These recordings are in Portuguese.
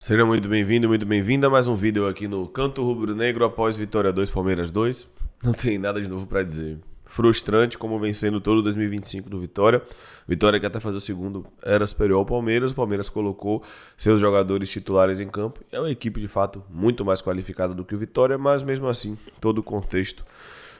Seja muito bem-vindo, muito bem-vinda a mais um vídeo aqui no Canto Rubro Negro após Vitória 2, Palmeiras 2. Não tem nada de novo para dizer. Frustrante como vencendo todo 2025 do Vitória. Vitória que até fazer o segundo era superior ao Palmeiras. O Palmeiras colocou seus jogadores titulares em campo. É uma equipe de fato muito mais qualificada do que o Vitória, mas mesmo assim, todo o contexto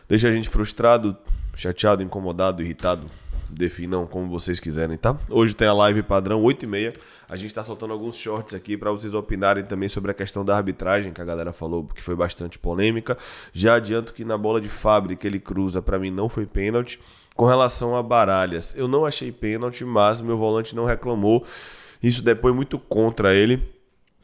deixa a gente frustrado, chateado, incomodado, irritado. Definam como vocês quiserem, tá? Hoje tem a live padrão 8h30. A gente tá soltando alguns shorts aqui para vocês opinarem também sobre a questão da arbitragem que a galera falou, porque foi bastante polêmica. Já adianto que na bola de fábrica ele cruza, para mim não foi pênalti. Com relação a Baralhas, eu não achei pênalti, mas meu volante não reclamou. Isso depois muito contra ele.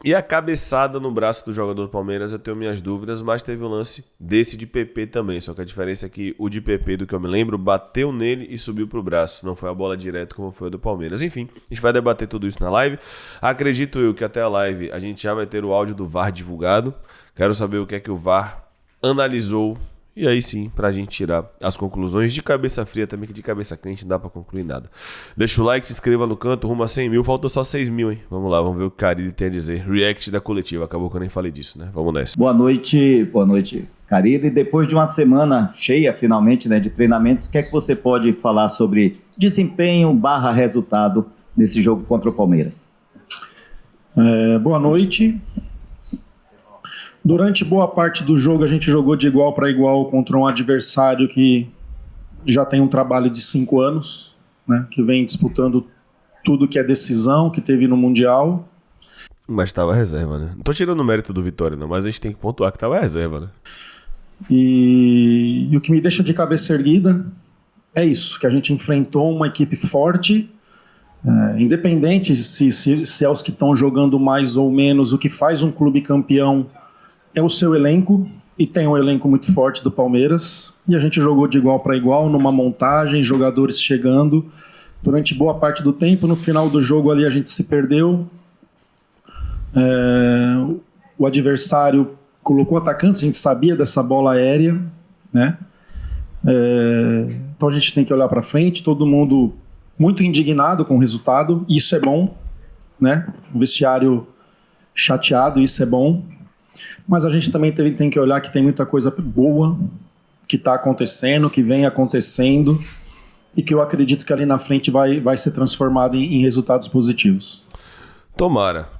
E a cabeçada no braço do jogador do Palmeiras, eu tenho minhas dúvidas, mas teve um lance desse de PP também. Só que a diferença é que o de PP, do que eu me lembro, bateu nele e subiu pro braço. Não foi a bola direto como foi a do Palmeiras. Enfim, a gente vai debater tudo isso na live. Acredito eu que até a live a gente já vai ter o áudio do VAR divulgado. Quero saber o que é que o VAR analisou. E aí sim, pra gente tirar as conclusões de cabeça fria também, que de cabeça quente não dá pra concluir nada. Deixa o like, se inscreva no canto, rumo a 100 mil, faltou só 6 mil, hein? Vamos lá, vamos ver o que o Carille tem a dizer. React da coletiva, acabou que eu nem falei disso, né? Vamos nessa. Boa noite, Carille. Depois de uma semana cheia, finalmente, né, de treinamentos, o que é que você pode falar sobre desempenho / resultado nesse jogo contra o Palmeiras? Boa noite. Durante boa parte do jogo a gente jogou de igual para igual contra um adversário que já tem um trabalho de 5 anos, né, que vem disputando tudo que é decisão, que teve no Mundial. Mas tava reserva, né? Não tô tirando o mérito do Vitória não, mas a gente tem que pontuar que tava reserva, né? E o que me deixa de cabeça erguida é isso, que a gente enfrentou uma equipe forte, independente se é os que estão jogando mais ou menos, o que faz um clube campeão é o seu elenco, e tem um elenco muito forte do Palmeiras, e a gente jogou de igual para igual, numa montagem, jogadores chegando, durante boa parte do tempo. No final do jogo ali a gente se perdeu, o adversário colocou atacantes, a gente sabia dessa bola aérea, né? Então a gente tem que olhar para frente, todo mundo muito indignado com o resultado, isso é bom, né? O vestiário chateado, isso é bom. Mas a gente também tem que olhar que tem muita coisa boa que está acontecendo, que vem acontecendo, e que eu acredito que ali na frente vai ser transformado em resultados positivos. Tomara,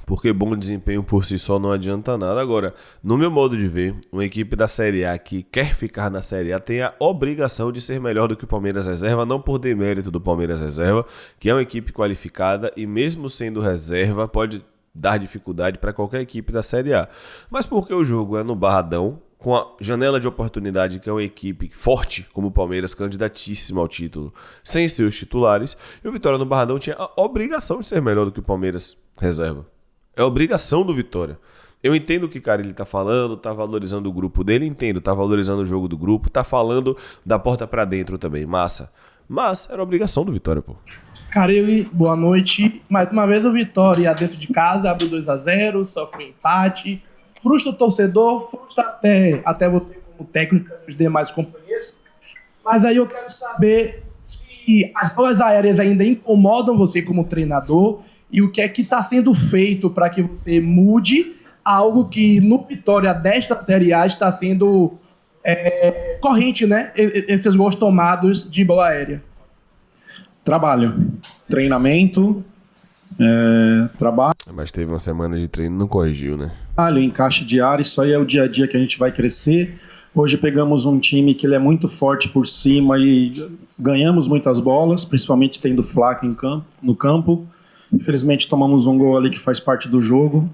porque bom desempenho por si só não adianta nada. Agora, no meu modo de ver, uma equipe da Série A que quer ficar na Série A tem a obrigação de ser melhor do que o Palmeiras reserva, não por demérito do Palmeiras reserva, que é uma equipe qualificada e mesmo sendo reserva pode dar dificuldade para qualquer equipe da Série A. Mas porque o jogo é no Barradão, com a janela de oportunidade que é uma equipe forte, como o Palmeiras, candidatíssima ao título, sem seus titulares, e o Vitória no Barradão tinha a obrigação de ser melhor do que o Palmeiras reserva. É obrigação do Vitória. Eu entendo o que o cara ele tá falando, tá valorizando o grupo dele, entendo, tá valorizando o jogo do grupo, tá falando da porta para dentro também, massa. Mas era obrigação do Vitória, pô. Carille, boa noite. Mais uma vez o Vitória dentro de casa abriu 2-0, sofre um empate. Frustra o torcedor, frustra até você como técnico e os demais companheiros. Mas aí eu quero saber se as bolas aéreas ainda incomodam você como treinador e o que é que está sendo feito para que você mude algo que no Vitória desta Série A está sendo corrente, né? Esses gols tomados de bola aérea. Trabalho, treinamento, trabalho. Mas teve uma semana de treino e não corrigiu, né? Encaixe diário, isso aí é o dia a dia que a gente vai crescer. Hoje pegamos um time que ele é muito forte por cima e ganhamos muitas bolas, principalmente tendo Flaco no campo. Infelizmente tomamos um gol ali que faz parte do jogo,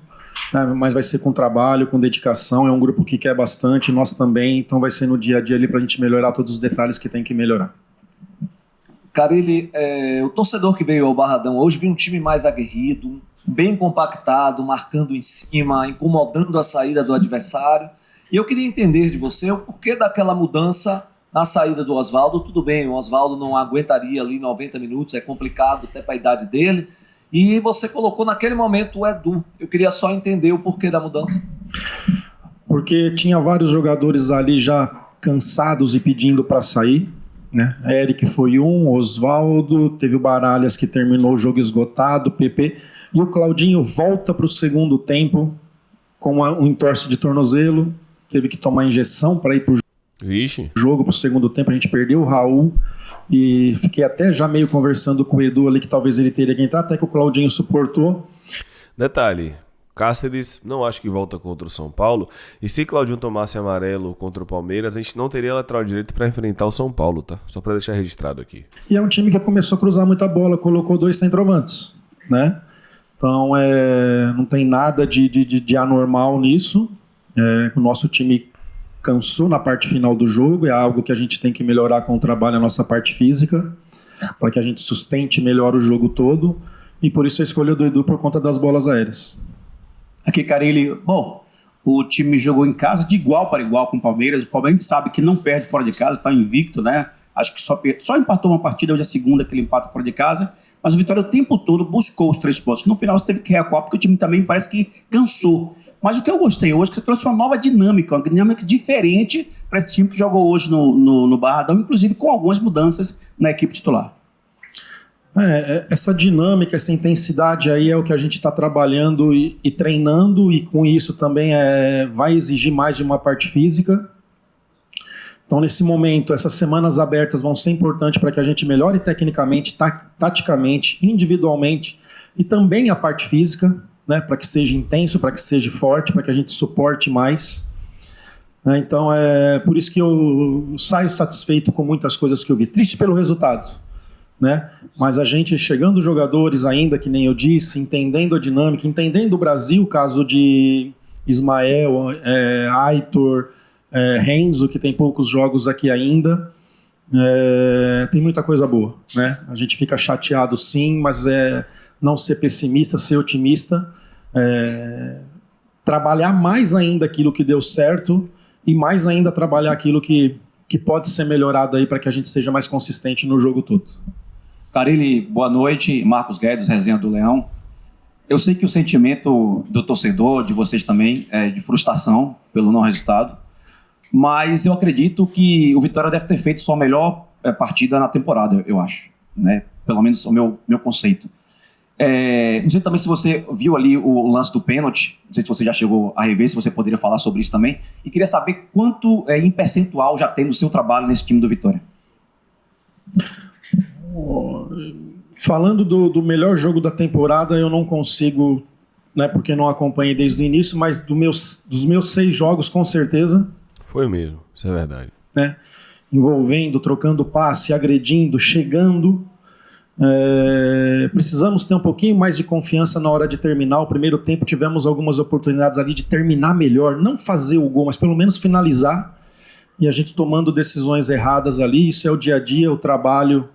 né? Mas vai ser com trabalho, com dedicação. É um grupo que quer bastante, nós também, então vai ser no dia a dia ali pra gente melhorar todos os detalhes que tem que melhorar. Carille, o torcedor que veio ao Barradão hoje viu um time mais aguerrido, bem compactado, marcando em cima, incomodando a saída do adversário. E eu queria entender de você o porquê daquela mudança na saída do Oswaldo. Tudo bem, o Oswaldo não aguentaria ali 90 minutos, é complicado até para a idade dele. E você colocou naquele momento o Edu. Eu queria só entender o porquê da mudança. Porque tinha vários jogadores ali já cansados e pedindo para sair, né? Eric foi um, Oswaldo, teve o Baralhas que terminou o jogo esgotado, PP. E o Claudinho volta para o segundo tempo com um entorse de tornozelo, teve que tomar injeção para ir para o jogo, para o segundo tempo. A gente perdeu o Raul e fiquei até já meio conversando com o Edu ali que talvez ele teria que entrar, até que o Claudinho suportou. Detalhe, Cáceres não acho que volta contra o São Paulo, e se Claudinho tomasse amarelo contra o Palmeiras, a gente não teria lateral direito para enfrentar o São Paulo, tá? Só para deixar registrado aqui. E é um time que começou a cruzar muita bola, colocou 2 centroavantes, né? Então não tem nada de anormal nisso. O nosso time cansou na parte final do jogo, é algo que a gente tem que melhorar com o trabalho, a nossa parte física, para que a gente sustente melhor o jogo todo, e por isso a escolha do Edu por conta das bolas aéreas. Aqui, Carille, bom, o time jogou em casa de igual para igual com o Palmeiras. O Palmeiras a gente sabe que não perde fora de casa, está invicto, né? Acho que só empatou uma partida, hoje é a segunda que ele empata fora de casa, mas o Vitória o tempo todo buscou os 3 pontos. No final você teve que recuar, porque o time também parece que cansou. Mas o que eu gostei hoje é que você trouxe uma nova dinâmica, uma dinâmica diferente para esse time que jogou hoje no Barradão, inclusive com algumas mudanças na equipe titular. Essa dinâmica, essa intensidade aí é o que a gente está trabalhando e treinando, e com isso também vai exigir mais de uma parte física. Então, nesse momento, essas semanas abertas vão ser importantes para que a gente melhore tecnicamente, taticamente, individualmente, e também a parte física, né, para que seja intenso, para que seja forte, para que a gente suporte mais. Então, por isso que eu saio satisfeito com muitas coisas que eu vi. Triste pelo resultado, né? Mas a gente chegando jogadores ainda, que nem eu disse, entendendo a dinâmica, entendendo o Brasil, caso de Ismael, Aitor, Renzo, que tem poucos jogos aqui ainda, tem muita coisa boa, né? A gente fica chateado sim, mas não ser pessimista, ser otimista, trabalhar mais ainda aquilo que deu certo e mais ainda trabalhar aquilo que pode ser melhorado aí para que a gente seja mais consistente no jogo todo. Carille, boa noite. Marcos Guedes, Resenha do Leão. Eu sei que o sentimento do torcedor, de vocês também, é de frustração pelo não resultado, mas eu acredito que o Vitória deve ter feito sua melhor partida na temporada, eu acho, né? Pelo menos o meu conceito. Não sei também se você viu ali o lance do pênalti, não sei se você já chegou a rever, se você poderia falar sobre isso também, e queria saber quanto em percentual já tem no seu trabalho nesse time do Vitória. Falando do melhor jogo da temporada, eu não consigo, né, porque não acompanhei desde o início, mas dos meus 6 jogos, com certeza. Foi mesmo, isso é verdade. Né, envolvendo, trocando passe, agredindo, chegando. Precisamos ter um pouquinho mais de confiança na hora de terminar. O primeiro tempo tivemos algumas oportunidades ali de terminar melhor, não fazer o gol, mas pelo menos finalizar. E a gente tomando decisões erradas ali. Isso é o dia a dia, o trabalho,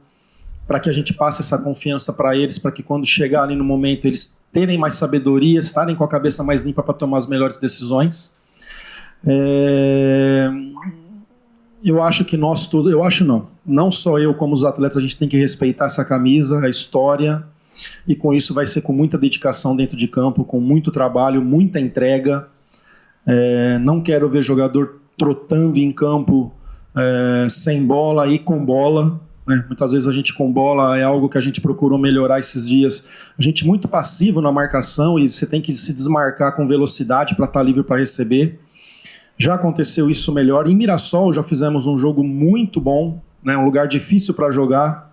para que a gente passe essa confiança para eles, para que quando chegar ali no momento eles terem mais sabedoria, estarem com a cabeça mais limpa para tomar as melhores decisões. Eu acho que nós todos, não só eu como os atletas, a gente tem que respeitar essa camisa, a história, e com isso vai ser com muita dedicação dentro de campo, com muito trabalho, muita entrega. Não quero ver jogador trotando em campo sem bola e com bola. Muitas vezes a gente com bola é algo que a gente procurou melhorar esses dias. A gente muito passivo na marcação e você tem que se desmarcar com velocidade para estar livre para receber. Já aconteceu isso melhor. Em Mirassol já fizemos um jogo muito bom, né? Um lugar difícil para jogar,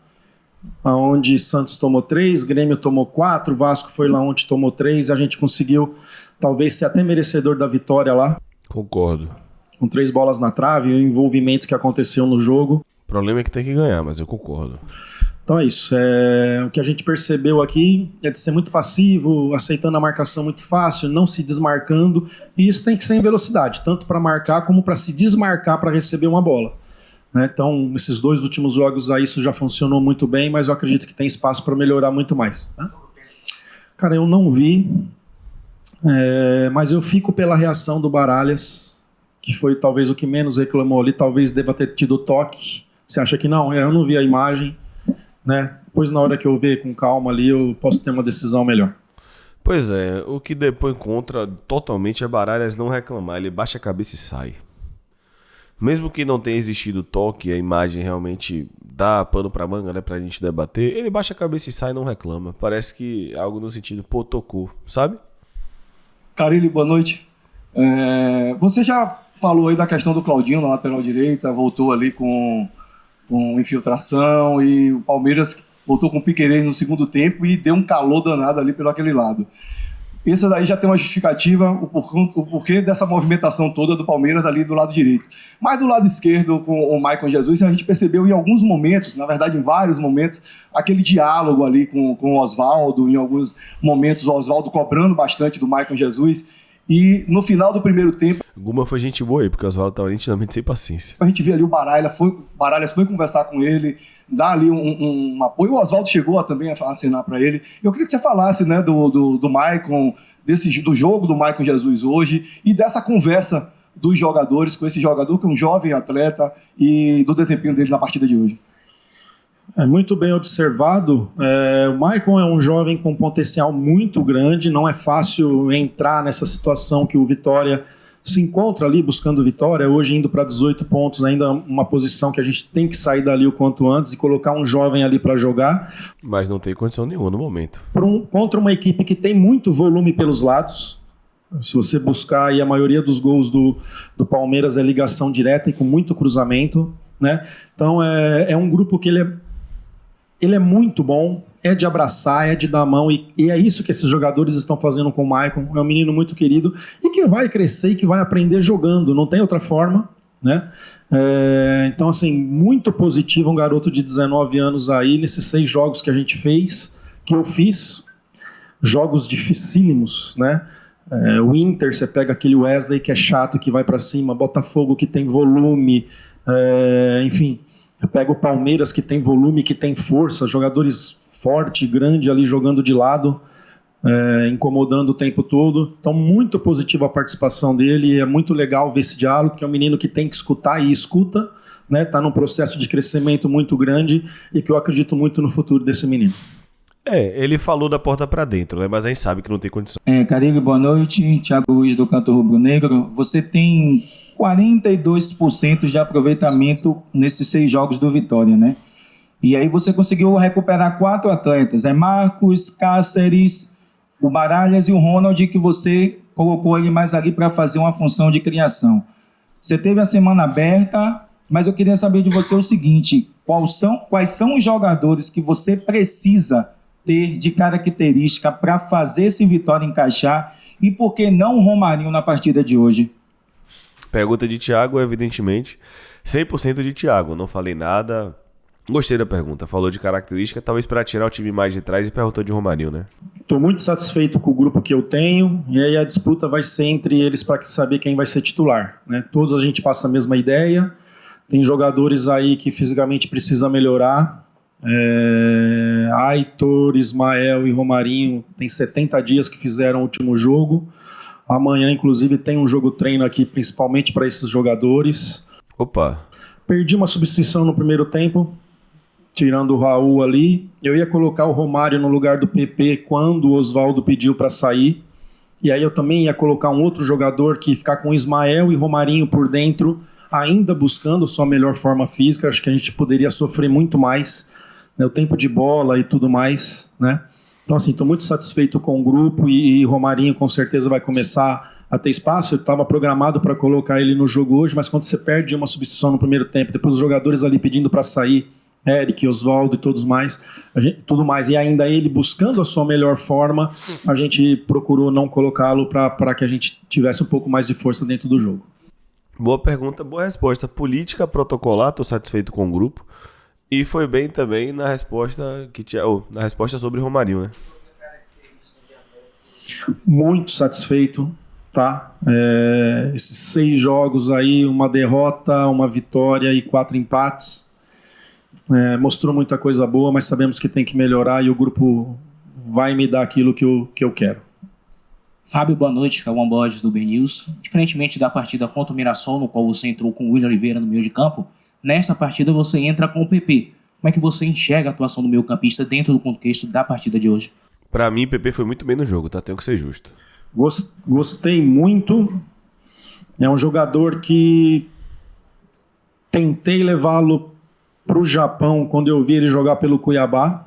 onde Santos tomou 3, Grêmio tomou 4, Vasco foi lá onde tomou 3, a gente conseguiu talvez ser até merecedor da vitória lá. Concordo. Com 3 bolas na trave, o envolvimento que aconteceu no jogo. O problema é que tem que ganhar, mas eu concordo. Então é isso. O que a gente percebeu aqui é de ser muito passivo, aceitando a marcação muito fácil, não se desmarcando. E isso tem que ser em velocidade, tanto para marcar como para se desmarcar para receber uma bola. Então, nesses 2 últimos jogos aí isso já funcionou muito bem, mas eu acredito que tem espaço para melhorar muito mais. Cara, eu não vi, mas eu fico pela reação do Baralhas, que foi talvez o que menos reclamou ali, talvez deva ter tido toque. Você acha que não? Eu não vi a imagem, né? Depois, na hora que eu ver com calma ali, eu posso ter uma decisão melhor. Pois é, o que depõe contra totalmente é Baralhas não reclamar. Ele baixa a cabeça e sai. mesmo que não tenha existido toque, a imagem realmente dá pano pra manga, né, pra gente debater, ele baixa a cabeça e sai e não reclama. Parece que é algo no sentido, pô, tocou, sabe? Carille, boa noite. Você já falou aí da questão do Claudinho na lateral direita, voltou ali com infiltração, e o Palmeiras voltou com o Piquerez no segundo tempo e deu um calor danado ali pelo aquele lado. Essa daí já tem uma justificativa, o porquê dessa movimentação toda do Palmeiras ali do lado direito. Mas do lado esquerdo, com o Maicon Jesus, a gente percebeu em alguns momentos, na verdade em vários momentos, aquele diálogo ali com o Oswaldo, em alguns momentos o Oswaldo cobrando bastante do Maicon Jesus. E no final do primeiro tempo... Guma foi gente boa aí, porque o Oswaldo estava nitidamente sem paciência. A gente vê ali o Baralhas foi conversar com ele, dar ali um apoio. O Oswaldo chegou também a assinar para ele. Eu queria que você falasse, né, do Maicon, do jogo do Maicon Jesus hoje e dessa conversa dos jogadores com esse jogador, que é um jovem atleta, e do desempenho dele na partida de hoje. Muito bem observado. O Maicon é um jovem com potencial muito grande, não é fácil entrar nessa situação que o Vitória se encontra ali buscando vitória, hoje indo para 18 pontos, ainda uma posição que a gente tem que sair dali o quanto antes e colocar um jovem ali para jogar. Mas não tem condição nenhuma no momento. Contra uma equipe que tem muito volume pelos lados. Se você buscar aí, a maioria dos gols do Palmeiras é ligação direta e com muito cruzamento, né? Então é um grupo que ele é muito bom, é de abraçar, é de dar a mão, e é isso que esses jogadores estão fazendo com o Maicon. É um menino muito querido e que vai crescer e que vai aprender jogando, não tem outra forma, né? Então, assim, muito positivo um garoto de 19 anos aí, nesses 6 jogos que a gente fez, que eu fiz, jogos dificílimos, né? O Inter, você pega aquele Wesley que é chato, que vai pra cima, Botafogo que tem volume, enfim... Eu pego o Palmeiras, que tem volume, que tem força, jogadores forte, grande ali jogando de lado, incomodando o tempo todo. Então, muito positiva a participação dele, é muito legal ver esse diálogo, porque é um menino que tem que escutar e escuta, né? Tá num processo de crescimento muito grande e que eu acredito muito no futuro desse menino. Ele falou da porta pra dentro, né? Mas a gente sabe que não tem condição. Carille, boa noite. Thiago Luiz do Canto Rubro Negro. Você tem 42% de aproveitamento nesses 6 jogos do Vitória, né? E aí você conseguiu recuperar 4 atletas. Marcos, Cáceres, o Baralhas e o Ronald, que você colocou ele mais ali para fazer uma função de criação. Você teve a semana aberta, mas eu queria saber de você o seguinte: quais são os jogadores que você precisa ter de característica para fazer esse Vitória encaixar, e por que não o Romarinho na partida de hoje? Pergunta de Thiago, evidentemente. 100% de Thiago. Não falei nada. Gostei da pergunta. Falou de característica, talvez para tirar o time mais de trás, e perguntou de Romarinho, né? Estou muito satisfeito com o grupo que eu tenho. E aí a disputa vai ser entre eles para saber quem vai ser titular, né? Todos a gente passa a mesma ideia. Tem jogadores aí que fisicamente precisa melhorar. Aitor, Ismael e Romarinho tem 70 dias que fizeram o último jogo. Amanhã, inclusive, tem um jogo treino aqui, principalmente para esses jogadores. Opa! Perdi uma substituição no primeiro tempo, tirando o Raul ali. Eu ia colocar o Romário no lugar do PP quando o Oswaldo pediu para sair. E aí eu também ia colocar um outro jogador que ia ficar com Ismael e Romarinho por dentro, ainda buscando sua melhor forma física. Acho que a gente poderia sofrer muito mais, né, o tempo de bola e tudo mais, né? Então, assim, estou muito satisfeito com o grupo e Romarinho com certeza vai começar a ter espaço. Eu estava programado para colocar ele no jogo hoje, mas quando você perde uma substituição no primeiro tempo, depois os jogadores ali pedindo para sair, Eric, Oswaldo e tudo mais, e ainda ele buscando a sua melhor forma, a gente procurou não colocá-lo para que a gente tivesse um pouco mais de força dentro do jogo. Boa pergunta, boa resposta. Política protocolar, estou satisfeito com o grupo. E foi bem também na resposta sobre Romarinho, né? Muito satisfeito, tá? Esses 6 jogos aí, uma derrota, uma vitória e 4 empates. Mostrou muita coisa boa, mas sabemos que tem que melhorar e o grupo vai me dar aquilo que eu quero. Fábio, boa noite, Cauã Borges do BNews. Diferentemente da partida contra o Mirassol, no qual você entrou com o William Oliveira no meio de campo, nessa partida você entra com o PP. Como é que você enxerga a atuação do meio-campista dentro do contexto da partida de hoje? Pra mim, o PP foi muito bem no jogo, tá? Tenho que ser justo. Gostei muito. É um jogador que tentei levá-lo para o Japão quando eu vi ele jogar pelo Cuiabá,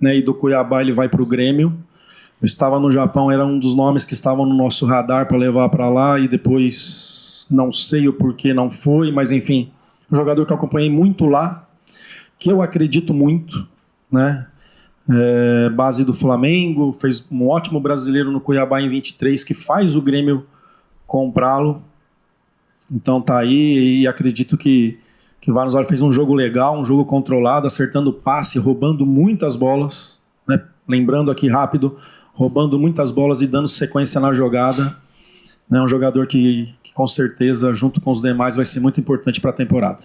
né, e do Cuiabá ele vai para o Grêmio. Eu estava no Japão, era um dos nomes que estavam no nosso radar para levar para lá, e depois não sei o porquê não foi, mas enfim, um jogador que eu acompanhei muito lá, que eu acredito muito, né? Base do Flamengo, fez um ótimo brasileiro no Cuiabá em 23, que faz o Grêmio comprá-lo. Então tá aí, e acredito que o Vargas fez um jogo legal, um jogo controlado, acertando passe, roubando muitas bolas, né? Lembrando aqui rápido, roubando muitas bolas e dando sequência na jogada. É um jogador que com certeza, junto com os demais, vai ser muito importante para a temporada.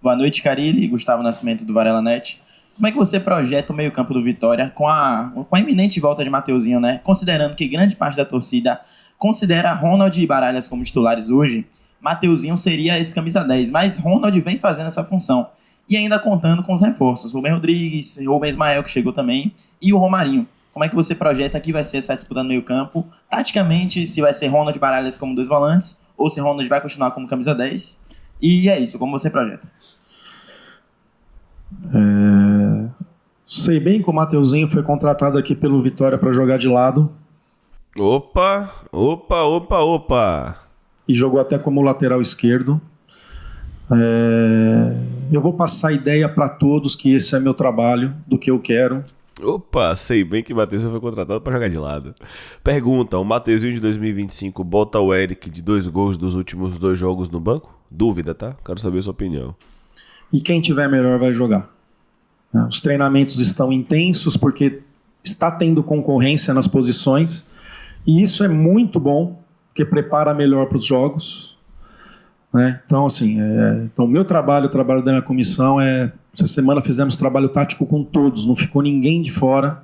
Boa noite, Carilli, Gustavo Nascimento do Varela Net. Como é que você projeta o meio-campo do Vitória com a iminente volta de Mateuzinho, né? Considerando que grande parte da torcida considera Ronald e Baralhas como titulares hoje, Mateuzinho seria esse camisa 10, mas Ronald vem fazendo essa função. E ainda contando com os reforços, Rubem Rodrigues, Rubem Ismael, que chegou também, e o Romarinho. Como é que você projeta que vai ser essa disputa no meio-campo? Taticamente, se vai ser Ronald e Baralhas como 2 volantes, ou se Ronald vai continuar como camisa 10. E é isso, como você projeta? Sei bem que o Mateuzinho foi contratado aqui pelo Vitória para jogar de lado. Opa! E jogou até como lateral esquerdo. Eu vou passar a ideia para todos que esse é meu trabalho, do que eu quero. Opa, sei bem que o Mateuzinho foi contratado para jogar de lado. Pergunta, o Mateuzinho de 2025 bota o Eric de 2 gols dos últimos 2 jogos no banco? Dúvida, tá? Quero saber a sua opinião. E quem tiver melhor vai jogar. Os treinamentos estão intensos porque está tendo concorrência nas posições. E isso é muito bom, porque prepara melhor para os jogos. Né? Então, assim, o meu trabalho, o trabalho da minha comissão essa semana fizemos trabalho tático com todos, não ficou ninguém de fora.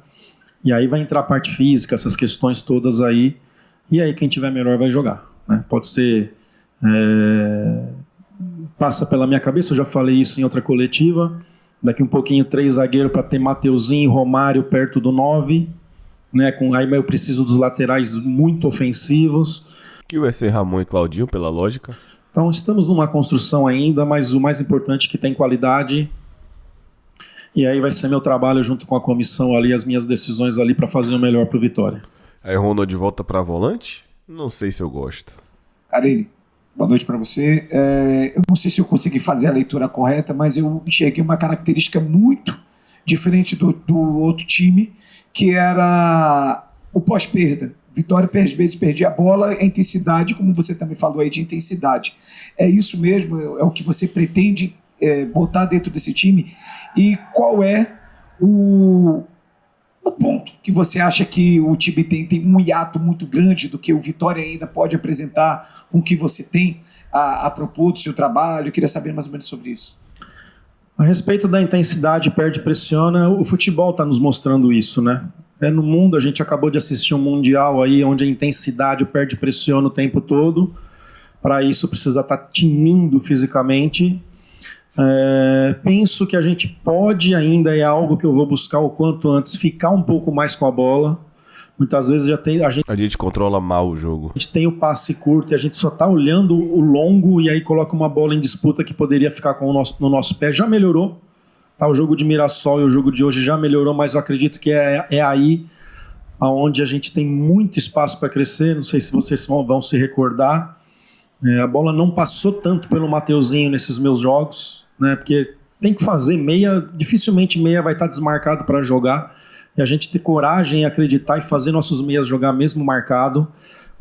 E aí vai entrar a parte física, essas questões todas aí. E aí quem tiver melhor vai jogar. Né? Pode ser... passa pela minha cabeça, eu já falei isso em outra coletiva. Daqui um pouquinho 3 zagueiros para ter Mateuzinho e Romário perto do 9. Né? Aí eu preciso dos laterais muito ofensivos. Que vai ser Ramon e Claudinho, pela lógica. Então estamos numa construção ainda, mas o mais importante é que tem qualidade. E aí vai ser meu trabalho junto com a comissão ali, as minhas decisões ali para fazer o melhor pro Vitória. Aí Ronald de volta para volante? Não sei se eu gosto. Carilli, boa noite para você. Eu não sei se eu consegui fazer a leitura correta, mas eu enxerguei uma característica muito diferente do outro time, que era o pós-perda. Vitória, às vezes, perdia a bola, a intensidade, como você também falou aí, de intensidade. É isso mesmo? É o que você pretende botar dentro desse time? E qual é o ponto que você acha que o time tem um hiato muito grande do que o Vitória ainda pode apresentar com o que você tem a propor do seu trabalho? Eu queria saber mais ou menos sobre isso. A respeito da intensidade, perde, pressiona, o futebol está nos mostrando isso, né? No mundo, a gente acabou de assistir um mundial aí onde a intensidade, o perde, pressiona o tempo todo. Para isso precisa estar tinindo fisicamente. Penso que a gente pode ainda, é algo que eu vou buscar o quanto antes, ficar um pouco mais com a bola. Muitas vezes a gente controla mal o jogo. A gente tem o passe curto e a gente só está olhando o longo e aí coloca uma bola em disputa que poderia ficar no nosso pé. Já melhorou. Tá, o jogo de Mirassol e o jogo de hoje já melhorou, mas eu acredito que é aí onde a gente tem muito espaço para crescer. Não sei se vocês vão se recordar. A bola não passou tanto pelo Mateuzinho nesses meus jogos, né? Porque tem que fazer meia, dificilmente meia vai estar desmarcado para jogar. E a gente ter coragem e acreditar e fazer nossos meias jogar mesmo marcado.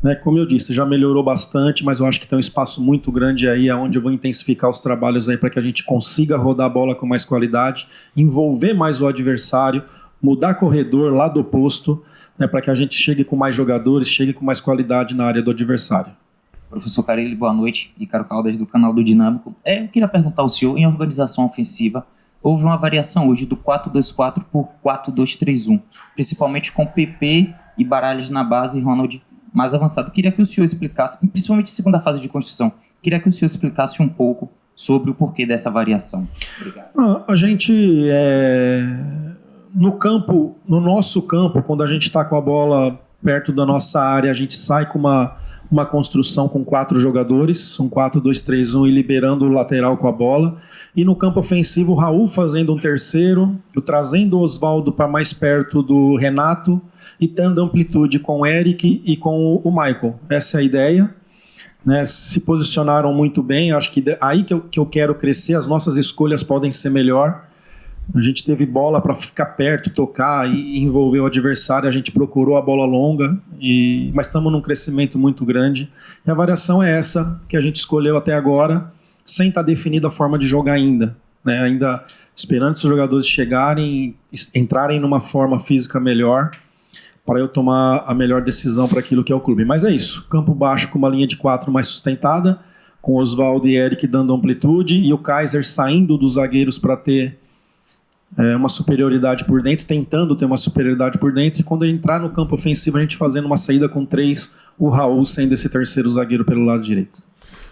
Né? Como eu disse, já melhorou bastante, mas eu acho que tem um espaço muito grande aí onde eu vou intensificar os trabalhos aí para que a gente consiga rodar a bola com mais qualidade, envolver mais o adversário, mudar corredor lá do oposto, né? Para que a gente chegue com mais jogadores, chegue com mais qualidade na área do adversário. Professor Carilli, boa noite. Ricardo Caldas, do canal do Dinâmico. Eu queria perguntar ao senhor, em organização ofensiva, houve uma variação hoje do 4-2-4 por 4-2-3-1, principalmente com PP e Baralhas na base e Ronald mais avançado. Queria que o senhor explicasse, principalmente na segunda fase de construção, queria que o senhor explicasse um pouco sobre o porquê dessa variação. Obrigado. A gente, no nosso campo, quando a gente está com a bola perto da nossa área, a gente sai com uma uma construção com 4 jogadores, um 4-2-3-1 e liberando o lateral com a bola. E no campo ofensivo, o Raul fazendo um terceiro, trazendo o Osvaldo para mais perto do Renato e dando amplitude com o Eric e com o Michael. Essa é a ideia. Né? Se posicionaram muito bem, acho que aí que eu quero crescer, as nossas escolhas podem ser melhor. A gente teve bola para ficar perto, tocar e envolver o adversário, a gente procurou a bola longa, mas estamos num crescimento muito grande. E a variação é essa que a gente escolheu até agora, sem estar definida a forma de jogar ainda. Né? Ainda esperando os jogadores chegarem, entrarem numa forma física melhor, para eu tomar a melhor decisão para aquilo que é o clube. Mas é isso, campo baixo com uma linha de 4 mais sustentada, com Osvaldo e Eric dando amplitude, e o Kaiser saindo dos zagueiros para ter uma superioridade por dentro, tentando ter uma superioridade por dentro, e quando ele entrar no campo ofensivo, a gente fazendo uma saída com 3, o Raul sendo esse terceiro zagueiro pelo lado direito.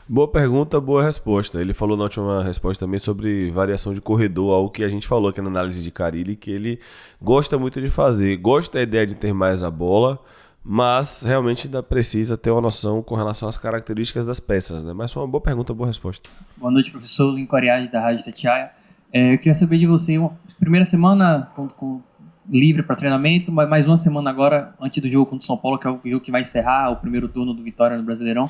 Boa pergunta, boa resposta. Ele falou na última resposta também sobre variação de corredor, algo que a gente falou aqui na análise de Carille, que ele gosta muito de fazer. Gosta da ideia de ter mais a bola, mas realmente ainda precisa ter uma noção com relação às características das peças, né? Mas foi uma boa pergunta, boa resposta. Boa noite, professor Lincoln Ariadne, da Rádio Itatiaia. Eu queria saber de você, primeira semana livre para treinamento, mas mais uma semana agora, antes do jogo contra o São Paulo, que é o jogo que vai encerrar o primeiro turno do Vitória no Brasileirão.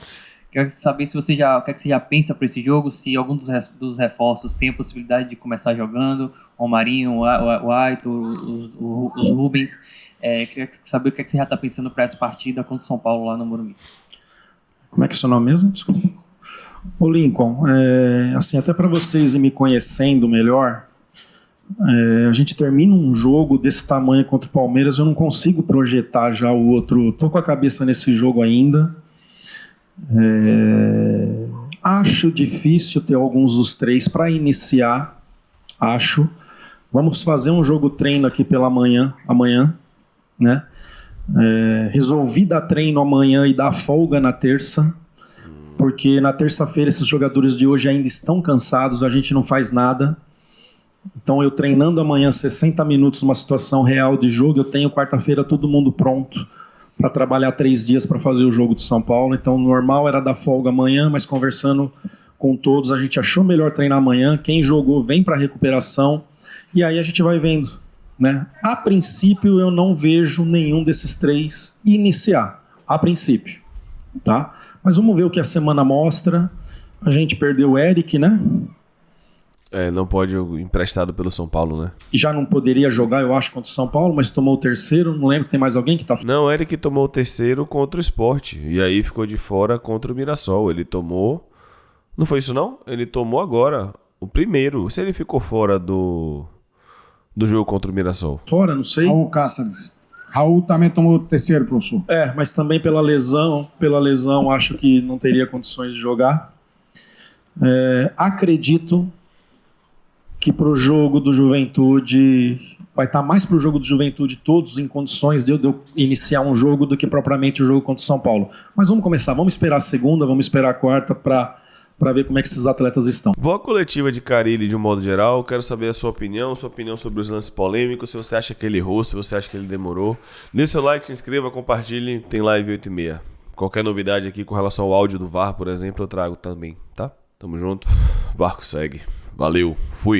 Quero saber se você o que é que você já pensa para esse jogo, se algum dos reforços tem a possibilidade de começar jogando, o Marinho, o Aitor, os Rubens. Queria saber o que é que você já está pensando para essa partida contra o São Paulo lá no Morumbi. Como é que é o seu nome mesmo? Desculpa. Ô Lincoln, assim, até para vocês ir me conhecendo melhor, a gente termina um jogo desse tamanho contra o Palmeiras, eu não consigo projetar já o outro, tô com a cabeça nesse jogo ainda. Acho difícil ter alguns dos 3 para iniciar, acho. Vamos fazer um jogo treino aqui pela manhã, amanhã, né? Resolvi dar treino amanhã e dar folga na terça, porque na terça-feira esses jogadores de hoje ainda estão cansados, a gente não faz nada. Então eu treinando amanhã 60 minutos numa situação real de jogo, eu tenho quarta-feira todo mundo pronto para trabalhar 3 dias para fazer o jogo do São Paulo. Então normal era dar folga amanhã, mas conversando com todos, a gente achou melhor treinar amanhã. Quem jogou vem para recuperação e aí a gente vai vendo, né? A princípio eu não vejo nenhum desses 3 iniciar, a princípio, tá? Mas vamos ver o que a semana mostra. A gente perdeu o Eric, né? Não pode, emprestado pelo São Paulo, né? E já não poderia jogar, eu acho, contra o São Paulo, mas tomou o terceiro. Não lembro, tem mais alguém que tá... Não, o Eric tomou o terceiro contra o Sport. E aí ficou de fora contra o Mirassol. Ele tomou... Não foi isso, não? Ele tomou agora o primeiro. Se ele ficou fora do jogo contra o Mirassol. Fora, não sei. Raul Cáceres. Raul também tomou o terceiro, professor. Mas também pela lesão, acho que não teria condições de jogar. Acredito que para o jogo do Juventude, vai estar mais para o jogo do Juventude todos em condições de eu iniciar um jogo do que propriamente o jogo contra o São Paulo. Mas vamos começar, vamos esperar a segunda, vamos esperar a quarta para ver como é que esses atletas estão. Vou à coletiva de Carille de um modo geral, quero saber a sua opinião sobre os lances polêmicos, se você acha que ele errou, se você acha que ele demorou. Dê seu like, se inscreva, compartilhe, tem live 8h30. Qualquer novidade aqui com relação ao áudio do VAR, por exemplo, eu trago também, tá? Tamo junto, o barco segue. Valeu, fui!